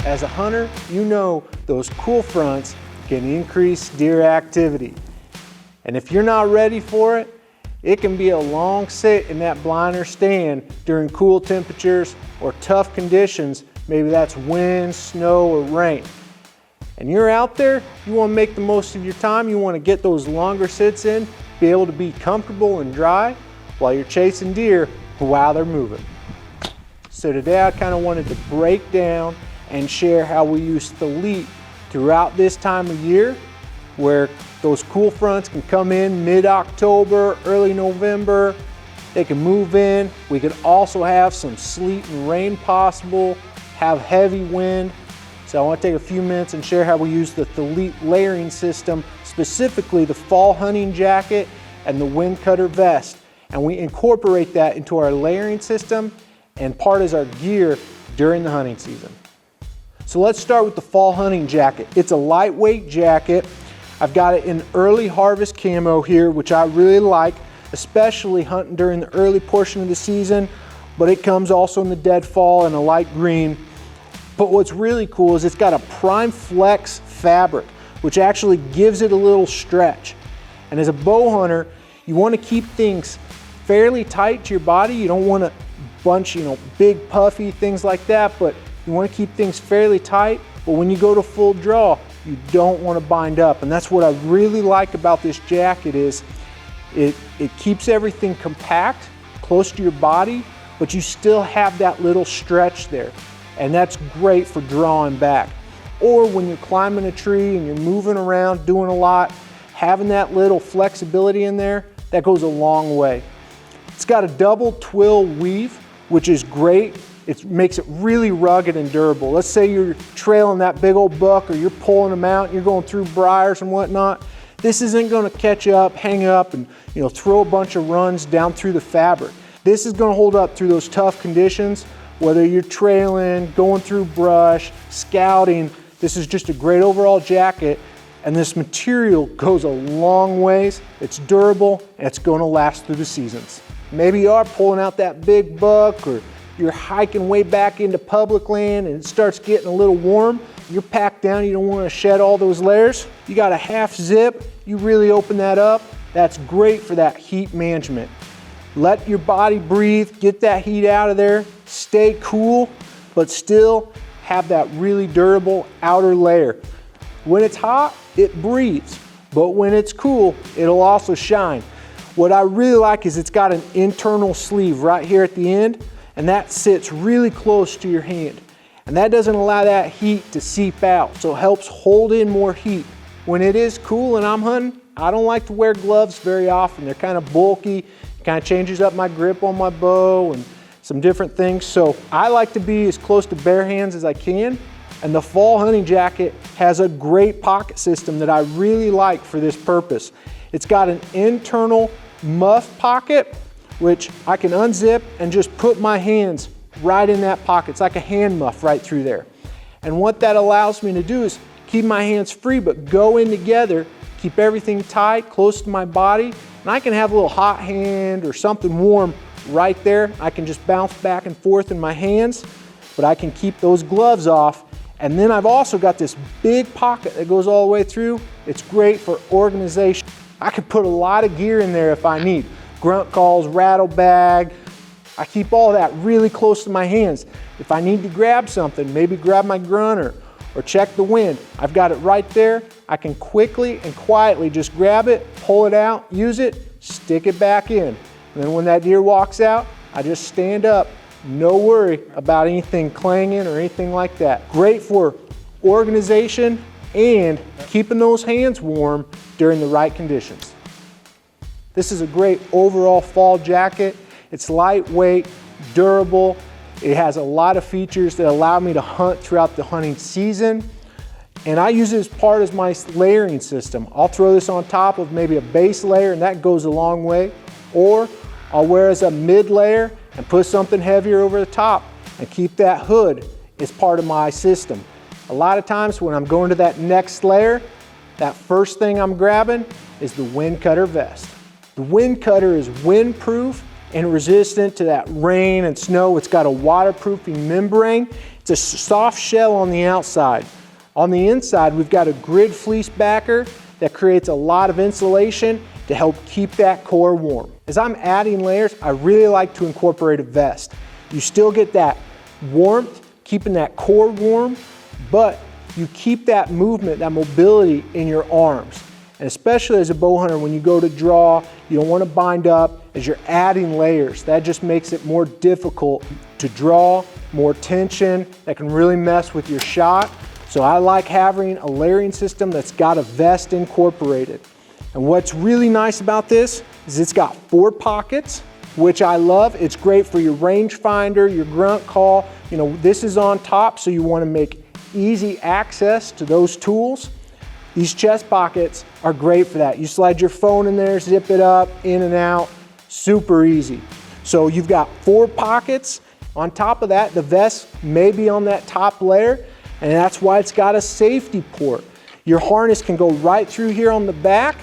As a hunter, you know those cool fronts can increase deer activity. And if you're not ready for it, it can be a long sit in that blind or stand during cool temperatures or tough conditions. Maybe that's wind, snow, or rain. And you're out there, you want to make the most of your time. You want to get those longer sits in, be able to be comfortable and dry while you're chasing deer while they're moving. So today I kind of wanted to break down and share how we use Thelete throughout this time of year, where those cool fronts can come in mid-October, early November. They can move in. We could also have some sleet and rain possible, have heavy wind. So I want to take a few minutes and share how we use the Thelete layering system, specifically the fall hunting jacket and the wind cutter vest. And we incorporate that into our layering system and part as our gear during the hunting season. So let's start with the fall hunting jacket. It's a lightweight jacket. I've got it in early harvest camo here, which I really like, especially hunting during the early portion of the season, but it comes also in the dead fall in a light green. But what's really cool is it's got a prime flex fabric, which actually gives it a little stretch. And as a bow hunter, you want to keep things fairly tight to your body. You don't want to bunch, big puffy things like that, but you want to keep things fairly tight. But when you go to full draw, you don't want to bind up. And that's what I really like about this jacket is it keeps everything compact, close to your body, but you still have that little stretch there. And that's great for drawing back. Or when you're climbing a tree and you're moving around, doing a lot, having that little flexibility in there, that goes a long way. It's got a double twill weave, which is great. It makes it really rugged and durable. Let's say you're trailing that big old buck or you're pulling them out and you're going through briars and whatnot. This isn't going to catch up, hang up, and throw a bunch of runs down through the fabric. This is going to hold up through those tough conditions, whether you're trailing, going through brush, scouting. This is just a great overall jacket, and this material goes a long ways. It's durable, and it's going to last through the seasons. Maybe you are pulling out that big buck, or you're hiking way back into public land and it starts getting a little warm. You're packed down, you don't want to shed all those layers. You got a half zip, you really open that up. That's great for that heat management. Let your body breathe, get that heat out of there, stay cool, but still have that really durable outer layer. When it's hot, it breathes, but when it's cool, it'll also shine. What I really like is it's got an internal sleeve right here at the end, and that sits really close to your hand. And that doesn't allow that heat to seep out, so it helps hold in more heat. When it is cool and I'm hunting, I don't like to wear gloves very often. They're kind of bulky, kind of changes up my grip on my bow and some different things. So I like to be as close to bare hands as I can. And the fall hunting jacket has a great pocket system that I really like for this purpose. It's got an internal muff pocket, which I can unzip and just put my hands right in that pocket. It's like a hand muff right through there. And what that allows me to do is keep my hands free, but go in together, keep everything tight, close to my body, and I can have a little hot hand or something warm right there. I can just bounce back and forth in my hands, but I can keep those gloves off. And then I've also got this big pocket that goes all the way through. It's great for organization. I can put a lot of gear in there if I need. Grunt calls, rattle bag. I keep all that really close to my hands. If I need to grab something, maybe grab my grunter or check the wind, I've got it right there. I can quickly and quietly just grab it, pull it out, use it, stick it back in. And then when that deer walks out, I just stand up. No worry about anything clanging or anything like that. Great for organization and keeping those hands warm during the right conditions. This is a great overall fall jacket. It's lightweight, durable. It has a lot of features that allow me to hunt throughout the hunting season. And I use it as part of my layering system. I'll throw this on top of maybe a base layer and that goes a long way. Or I'll wear as a mid layer and put something heavier over the top and keep that hood as part of my system. A lot of times when I'm going to that next layer, that first thing I'm grabbing is the wind cutter vest. The wind cutter is windproof and resistant to that rain and snow. It's got a waterproofing membrane. It's a soft shell on the outside. On the inside, we've got a grid fleece backer that creates a lot of insulation to help keep that core warm. As I'm adding layers, I really like to incorporate a vest. You still get that warmth, keeping that core warm, but you keep that movement, that mobility in your arms. And especially as a bow hunter, when you go to draw, you don't want to bind up as you're adding layers. That just makes it more difficult to draw, more tension, that can really mess with your shot. So I like having a layering system that's got a vest incorporated. And what's really nice about this is it's got 4 pockets, which I love. It's great for your rangefinder, your grunt call. You know, this is on top, so you want to make easy access to those tools. These chest pockets are great for that. You slide your phone in there, zip it up, in and out, super easy. So you've got 4 pockets. On top of that, the vest may be on that top layer, and that's why it's got a safety port. Your harness can go right through here on the back.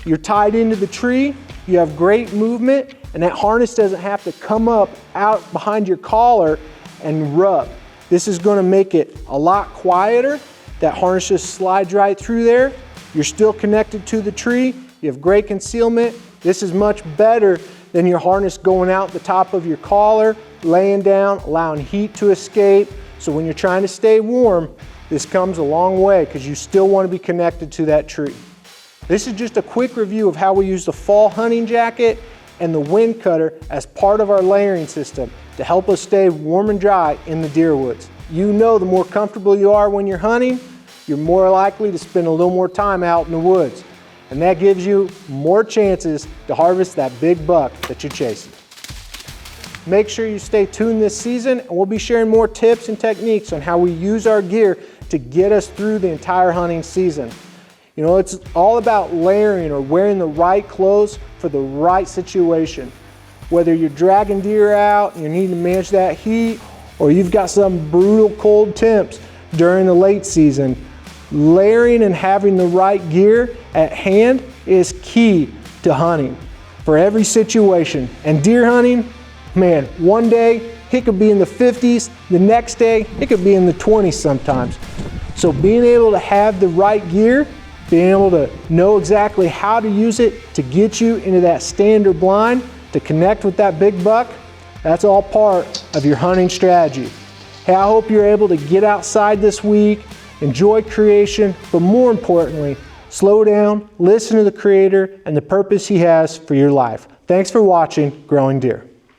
You're tied into the tree, you have great movement, and that harness doesn't have to come up out behind your collar and rub. This is going to make it a lot quieter. That harness just slides right through there. You're still connected to the tree. You have great concealment. This is much better than your harness going out the top of your collar, laying down, allowing heat to escape. So when you're trying to stay warm, this comes a long way because you still want to be connected to that tree. This is just a quick review of how we use the fall hunting jacket and the wind cutter as part of our layering system to help us stay warm and dry in the deer woods. You know, the more comfortable you are when you're hunting, you're more likely to spend a little more time out in the woods. And that gives you more chances to harvest that big buck that you're chasing. Make sure you stay tuned this season, and we'll be sharing more tips and techniques on how we use our gear to get us through the entire hunting season. You know, it's all about layering or wearing the right clothes for the right situation. Whether you're dragging deer out and you need to manage that heat, or you've got some brutal cold temps during the late season, layering and having the right gear at hand is key to hunting for every situation. And deer hunting, man, one day it could be in the 50s, the next day it could be in the 20s sometimes. So being able to have the right gear, being able to know exactly how to use it to get you into that standard blind, to connect with that big buck, that's all part of your hunting strategy. Hey, I hope you're able to get outside this week, enjoy creation, but more importantly, slow down, listen to the Creator and the purpose He has for your life. Thanks for watching Growing Deer.